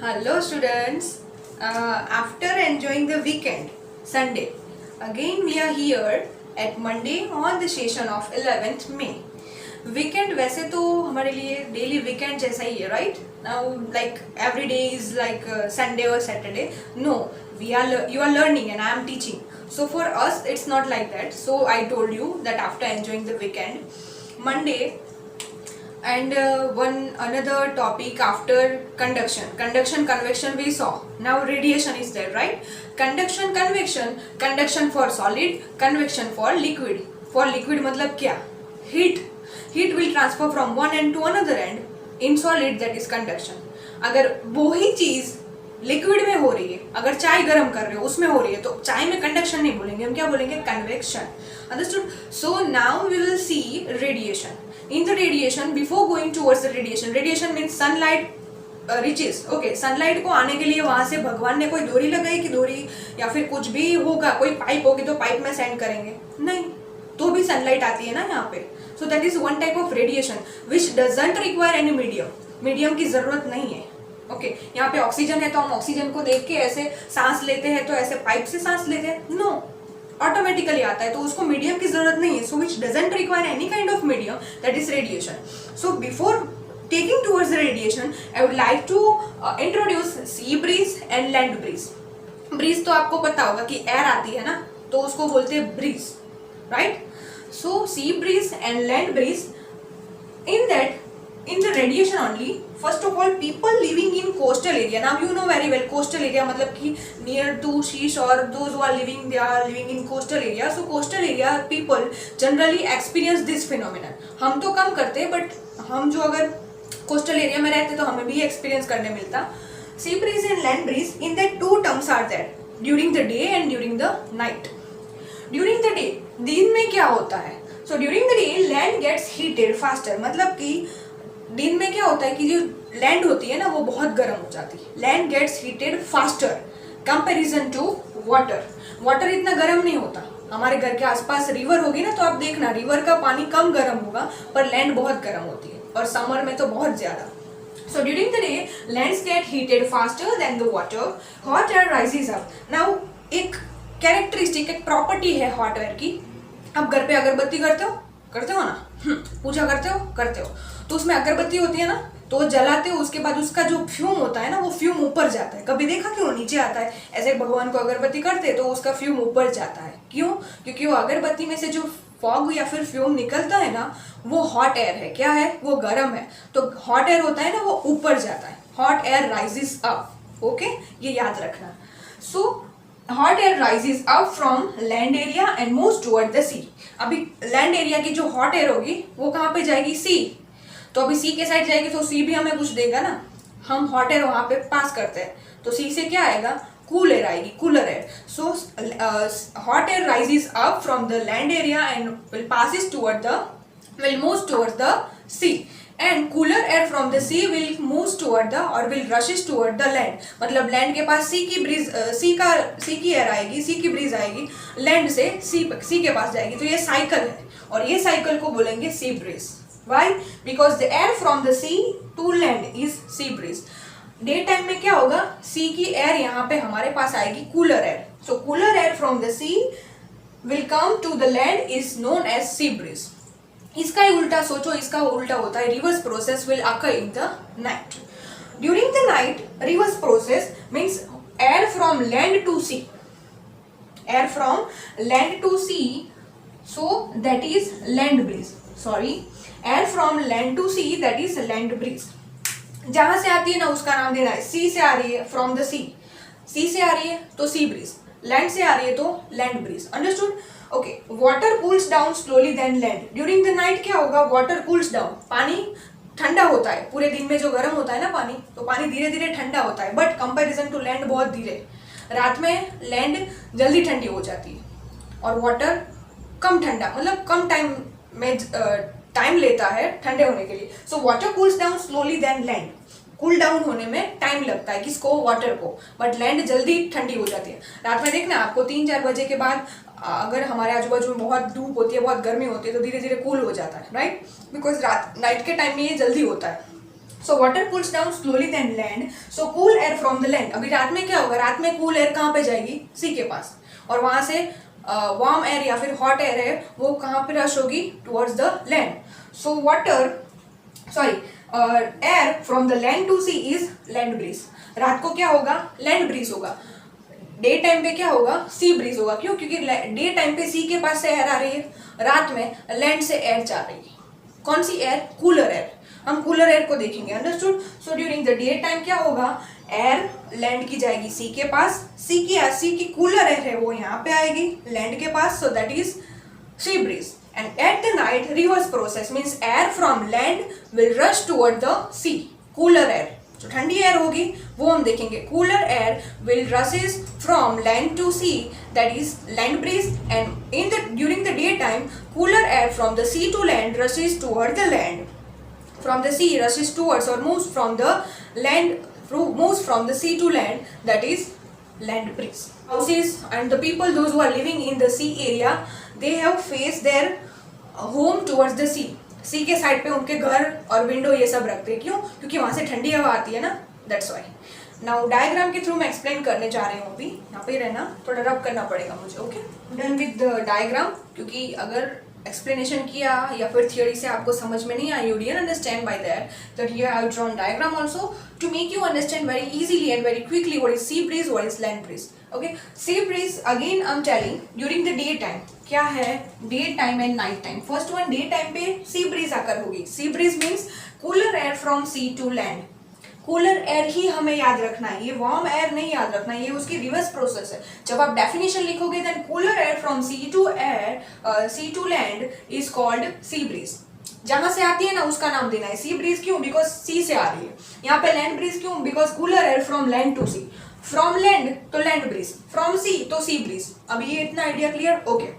Hello students, after enjoying the weekend, Sunday, again we are here at Monday on the session of 11th May. Weekend वैसे तो हमारे लिए daily weekend जैसा ही है, right? Now like every day is like Sunday or Saturday. No, you are learning and I am teaching. So for us it's not like that. So I told you that after enjoying the weekend, Monday and one another topic after conduction, convection we saw. Now radiation is there, right? Conduction, conduction for solid, convection for liquid. For liquid मतलब क्या? Heat will transfer from one end to another end in solid, that is conduction. अगर वो ही चीज liquid में हो रही है, अगर चाय गर्म कर रहे हो उसमें हो रही है, तो चाय में कंडक्शन नहीं बोलेंगे, हम क्या बोलेंगे? Convection. Understood? So now we will see radiation. In the radiation, before going towards the radiation means sunlight reaches. Okay, sunlight को आने के लिए वहां से भगवान ने कोई डोरी लगाई कि डोरी या फिर कुछ भी होगा, कोई पाइप होगी तो पाइप में सेंड करेंगे? नहीं, तो भी सनलाइट आती है ना यहाँ पे. So that is one type of radiation which doesn't require any medium की जरूरत नहीं है. ओके, यहाँ पे ऑक्सीजन है तो हम ऑक्सीजन को देख के ऐसे सांस लेते हैं, तो ऐसे पाइप से सांस लेते हैं? नो, ऑटोमेटिकली आता है, तो उसको मीडियम की जरूरत नहीं है. So which doesn't require any kind of medium, that is radiation. So before taking towards the radiation I would like to introduce sea breeze and land breeze. Breeze तो आपको पता होगा कि एयर आती है ना, तो उसको बोलते हैं breeze, right? So sea breeze and land breeze, in the radiation only, first of all people living in coastal area. Now you know very well coastal area मतलब कि near to seashore, those who are living, they are living in coastal area. So coastal area people generally experience this phenomenon. हम तो कम करते, but हम जो अगर coastal area में रहते तो हमें भी एक्सपीरियंस करने मिलता. Sea breeze and land breeze, in that two terms are there during the day and during the night. During the day, दिन में क्या होता है? So during the day land gets heated faster. मतलब कि दिन में क्या होता है कि जो लैंड होती है ना वो बहुत गर्म हो जाती है. Land gets heated faster comparison to water. Water इतना गर्म नहीं होता. हमारे घर के आसपास रिवर होगी ना, तो आप देखना रिवर का पानी कम गर्म होगा, पर लैंड बहुत गर्म होती है, और समर में तो बहुत ज्यादा. So during the day lands get heated faster than the water. Hot air rises up. Now एक कैरेक्टरिस्टिक, एक प्रॉपर्टी है हॉट एयर की. आप घर पे अगरबत्ती करते हो ना, पूजा करते हो, तो उसमें अगरबत्ती होती है ना, तो जलाते हो, उसके बाद उसका जो फ्यूम होता है ना, वो फ्यूम ऊपर जाता है. कभी देखा कि वो नीचे आता है? ऐसे भगवान को अगरबत्ती करते तो उसका फ्यूम ऊपर जाता है. क्यों? क्योंकि वो अगरबत्ती में से जो फॉग या फिर फ्यूम निकलता है ना, वो हॉट एयर है. क्या है? वो गर्म है. तो हॉट एयर होता है ना, वो ऊपर जाता है. Hot air rises up. Okay, ये याद रखना. So hot air rises up from land area and moves toward the sea. अभी लैंड एरिया की जो हॉट एयर होगी वो कहाँ पे जाएगी? सी. तो अभी सी के साइड जाएगी तो सी भी हमें कुछ देगा ना. हम हॉट एयर वहां पे पास करते हैं, तो सी से क्या आएगा? कूल एयर आएगी, cooler air. So hot air rises up from the land area and will moves towards the sea, and cooler air from the sea will moves toward the or will rushes toward the land. मतलब land के पास सी की bridge, सी की air आएगी, सी की bridge आएगी, land से सी के पास जाएगी. तो ये साइकिल है, और ये साइकिल को बोलेंगे sea breeze. Why? Because the air from the sea to land is sea breeze. Day time में क्या होगा? सी की एयर यहाँ पे हमारे पास आएगी, cooler air. So cooler air from the sea will come to the land is known as sea breeze. इसका ही उल्टा सोचो, इसका उल्टा होता है. Reverse process will occur in the night. During the night reverse process means air from land to sea. Air from land to sea, so that is land breeze. Sorry, air from land to sea, that is land breeze. जहां से आती है ना उसका नाम देना है. सी से आ रही है, फ्रॉम द सी, सी से आ रही है तो सी ब्रीज, लैंड से आ रही है तो land breeze. Understood? Okay. Water cools down slowly then land. During the night क्या होगा? वाटर कूल्स डाउन, पानी ठंडा होता है. पूरे दिन में जो गर्म होता है ना पानी, तो पानी धीरे धीरे ठंडा होता है, बट कंपैरिजन टू लैंड बहुत धीरे. रात में लैंड जल्दी ठंडी हो जाती है, और वाटर कम ठंडा, मतलब कम टाइम में टाइम लेता है ठंडे होने के लिए. So water cools down slowly then land. Cool down होने में टाइम लगता है, किसको? वाटर को. बट लैंड जल्दी ठंडी हो जाती है. रात में देखना आपको 3-4 बजे के बाद अगर हमारे आजू बाजू में बहुत धूप होती है, बहुत गर्मी होती है, तो धीरे धीरे कूल हो जाता है, राइट? बिकॉज नाइट के टाइम में ये जल्दी होता है. So water cools down slowly then land, so cool air from the land. अभी रात में क्या होगा, रात में कूल एयर कहाँ पे जाएगी, सी के पास, और वहां से वार्म एयर या फिर हॉट एयर है वो कहाँ पे रश होगी, towards the land. So air from the land to sea is land breeze. रात को क्या होगा, लैंड ब्रीज होगा। डे टाइम पे क्या होगा, सी ब्रीज होगा। क्यों, क्योंकि डे टाइम पे सी के पास से एयर आ रही है, रात में लैंड से एयर जा रही है। कौन सी एयर, कूलर एयर। हम कूलर एयर को देखेंगे, understood. So during the day time क्या होगा, एयर लैंड की जाएगी सी के पास, सी की कूलर एयर है वो यहाँ पे आएगी लैंड के पास, so that is sea breeze. And at the night reverse process means air from land will rush toward the sea, cooler air जो ठंडी एयर होगी वो हम देखेंगे। Cooler air will rushes from land to sea, that is land breeze. And in the during the day time cooler air from the sea to land rushes toward the land, from the sea rushes towards or moves from the sea to land, that is land breeze. Houses and the people, those who are living in the sea area, they have faced their home towards the sea. सी के side पे उनके घर और window ये सब रखते हैं। क्यों, क्योंकि वहां से ठंडी हवा आती है ना, दैट्स वाई। नाउ डायग्राम के थ्रू मैं एक्सप्लेन करने जा रही हूँ। अभी यहाँ पे रहना, थोड़ा रब करना पड़ेगा मुझे, ओके। डन विद डायग्राम, क्योंकि अगर एक्सप्लेनेशन किया या फिर थियोरी से आपको समझ में नहीं आई, you didn't understand by that here I have drawn diagram also to make you understand very easily and very quickly what is sea breeze, what is land breeze. Okay, sea breeze again I am telling during the day time. क्या है, day time and night time. First one, day time पे sea breeze आकर होगी। Sea breeze means cooler air from sea to land. Cooler air ही हमें याद रखना है, ये वार्म एयर नहीं याद रखना है, ये उसकी रिवर्स प्रोसेस है। जब आप डेफिनेशन लिखोगे then cooler air from sea to land is called sea breeze. जहां से आती है ना उसका नाम देना है सी ब्रीज। क्यों, बिकॉज सी से आ रही है। यहाँ पे लैंड ब्रीज क्यों, because cooler air from land to C, from land तो लैंड ब्रीज, फ्रॉम सी तो सी ब्रीज। अब ये इतना idea clear, okay.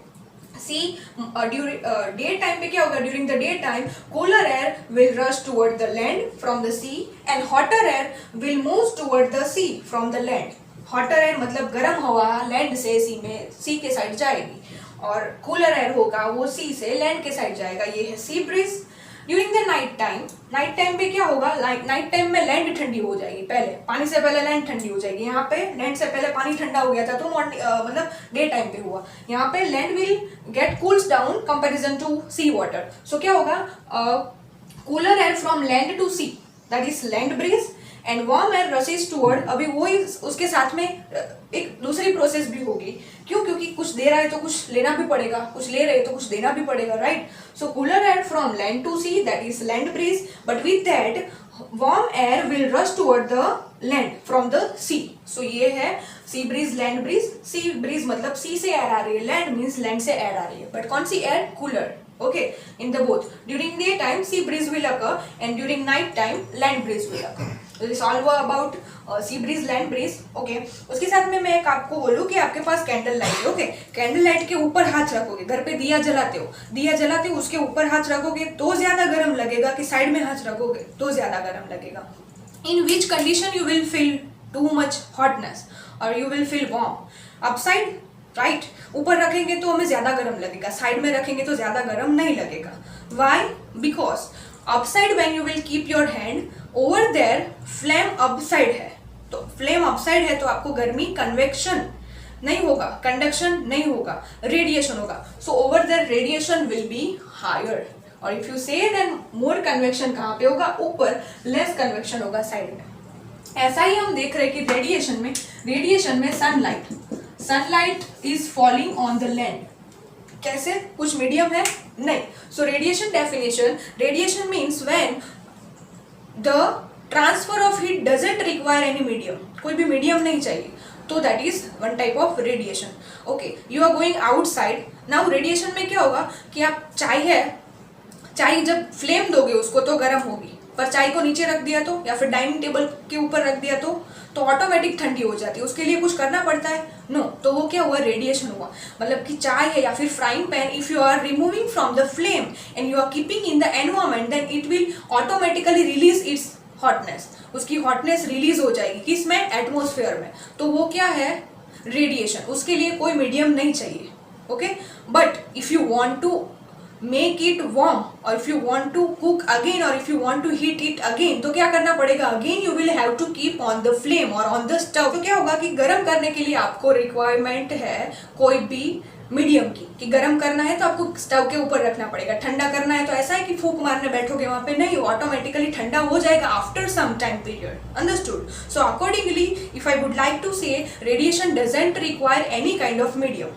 See day time पे क्या होगा, during the day time cooler air will rush toward the land from the sea and hotter air will move toward the sea from the land. Hotter air मतलब गर्म हवा land से सी के side जाएगी, और कूलर एयर होगा वो सी से लैंड के साइड जाएगा। ये है sea bridge. During the night time पे क्या होगा, नाइट टाइम में लैंड ठंडी हो जाएगी। पहले पानी से पहले लैंड ठंडी हो जाएगी। यहाँ पे लैंड से पहले पानी ठंडा हो गया था तो मतलब डे टाइम पे हुआ। यहाँ पे land will get cools down comparison to sea water. So क्या होगा, cooler air from land to sea, that is land breeze, and warm air rushes toward. अभी वो उसके साथ में एक दूसरी प्रोसेस भी होगी। क्यों, क्योंकि कुछ दे रहा है तो कुछ लेना भी पड़ेगा, कुछ ले रहे हैं तो कुछ देना भी पड़ेगा, right. So cooler air from land to sea, that is land breeze, but with that warm air will rush toward the land from the sea. So ये है sea breeze, land breeze. Sea breeze मतलब sea से air आ रही है, land means land से air आ रही है, बट कौन सी air, cooler. Okay, in the both during daytime sea breeze will occur and during night time land breeze will occur. So this all about sea breeze, land breeze. Okay, उसके साथ में मैं एक आपको बोलूँ कि आपके पास कैंडल लाइट है। ओके, कैंडल लाइट के ऊपर हाथ रखोगे, घर पे दिया जलाते हो उसके ऊपर हाथ रखोगे तो ज्यादा गर्म लगेगा कि साइड में हाथ रखोगे तो ज्यादा गर्म लगेगा। In which condition you will feel too much hotness or you will feel warm? Upside, right, ऊपर रखेंगे तो हमें ज्यादा गर्म लगेगा, साइड में रखेंगे तो ज्यादा गर्म नहीं लगेगा। Why, because upside when you will keep your hand over there flame upside है, तो फ्लेम अपसाइड है तो आपको गर्मी कन्वेक्शन नहीं होगा, कंडक्शन नहीं होगा, रेडिएशन होगा। So over there radiation will be higher, और if you say then more convection कहाँ पे होगा, ऊपर, लेस कन्वेक्शन होगा साइड में। ऐसा ही हम देख रहे हैं कि रेडिएशन में sunlight is falling on the land. कैसे, कुछ मीडियम है नहीं। So radiation definition, radiation means when the transfer of heat doesn't require any medium, कोई भी मीडियम नहीं चाहिए, तो that is one type of radiation. Okay, you are going outside now. Radiation में क्या होगा कि आप चाय जब फ्लेम दोगे उसको तो गर्म होगी, पर चाय को नीचे रख दिया तो, या फिर डाइनिंग टेबल के ऊपर रख दिया तो ऑटोमेटिक ठंडी हो जाती है। उसके लिए कुछ करना पड़ता है, नो। तो वो क्या हुआ, रेडिएशन हुआ। मतलब कि चाय है या फिर frying pan, if you are removing from the flame and you are keeping in the environment, then it will automatically release its hotness. उसकी हॉटनेस रिलीज हो जाएगी, किसमें, एटमोस्फेयर में। तो वो क्या है, रेडिएशन। उसके लिए कोई मीडियम नहीं चाहिए। Okay, but if you want to make it warm, और if you want to cook again और if you want to heat it again, तो क्या करना पड़ेगा, again you will have to keep on the flame और on the stove. तो क्या होगा कि गर्म करने के लिए आपको रिक्वायरमेंट है कोई भी मीडियम की, कि गर्म करना है तो आपको स्टव के ऊपर रखना पड़ेगा, ठंडा करना है तो ऐसा है कि फूंक मारने बैठोगे वहां पे, नहीं, ऑटोमेटिकली ठंडा हो जाएगा after some time period, understood. So accordingly if I would like to say radiation doesn't require any kind of medium.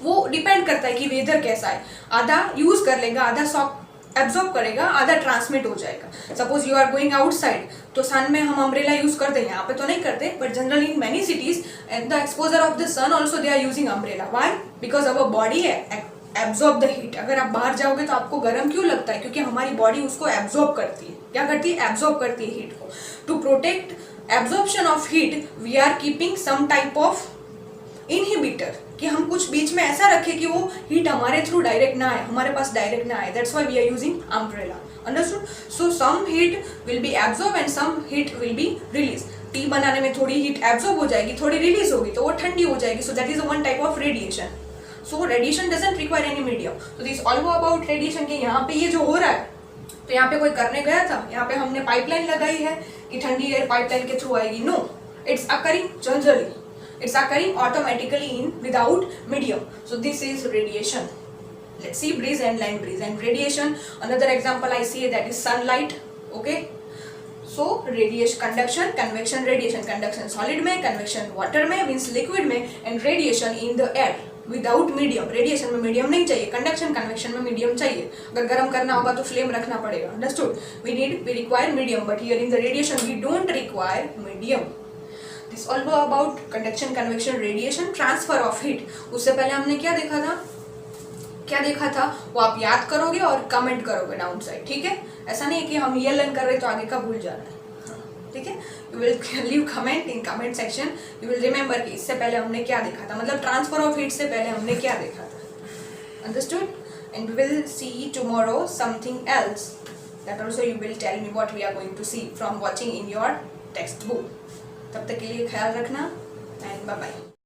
वो डिपेंड करता है कि वेदर कैसा है, आधा यूज कर लेगा, आधा सॉक एब्जॉर्ब करेगा, आधा ट्रांसमिट हो जाएगा। Suppose you are going outside, तो सन में हम अम्ब्रेला यूज करते हैं, यहाँ पे तो नहीं करते, but generally in many cities the exposure of the sun also they are using umbrella. Why? Because our body absorb the heat. अगर आप बाहर जाओगे तो आपको गर्म क्यों लगता है, क्योंकि हमारी बॉडी उसको एब्जॉर्ब करती है। क्या करती है? एब्जॉर्ब करती है हीट को। To protect absorption of heat we are keeping some type of inhibitor, कि हम कुछ बीच में ऐसा रखें कि वो हीट हमारे थ्रू डायरेक्ट ना आए, हमारे पास डायरेक्ट ना आए। That's why we are using umbrella, understood. So some heat will be absorb and some heat will be release. Tea बनाने में थोड़ी हीट एब्जॉर्ब हो जाएगी, थोड़ी रिलीज होगी, तो वो ठंडी हो जाएगी। सो that is one type of radiation. So radiation doesn't require any medium. तो दिस ऑल अबाउट रेडिएशन के। यहाँ पे ये जो हो रहा है, तो यहाँ पे कोई करने गया था, यहाँ पे हमने पाइपलाइन लगाई है कि ठंडी एयर पाइपलाइन के थ्रू आएगी। No, it's occurring generally, it's occurring automatically in without medium. So this is radiation. Let's see breeze and land breeze and radiation. Another example I see that is sunlight. Okay, so radiation, conduction, convection, radiation. Conduction solid में, convection water में, means liquid में, and radiation in the air without medium. radiation में medium नहीं चाहिए, conduction, convection में medium चाहिए। अगर गर्म करना होगा तो flame रखना पड़ेगा, understood? We require medium, but here in the radiation we don't require medium. This all about conduction, convection, radiation, transfer of heat. उससे पहले हमने क्या देखा था, क्या देखा था वो आप याद करोगे और कमेंट करोगे डाउन साइड, ठीक है? ऐसा नहीं है कि हम ये लर्न कर रहे तो आगे का भूल जाना है, ठीक है? You will leave comment in comment section, you will remember कि इससे पहले हमने क्या देखा था, मतलब ट्रांसफर ऑफ हीट से पहले हमने क्या देखा था, understood? And we will see tomorrow something else, that also you will tell me what we are going to C from watching in your text book. तब तक के लिए ख्याल रखना एंड बाय बाय।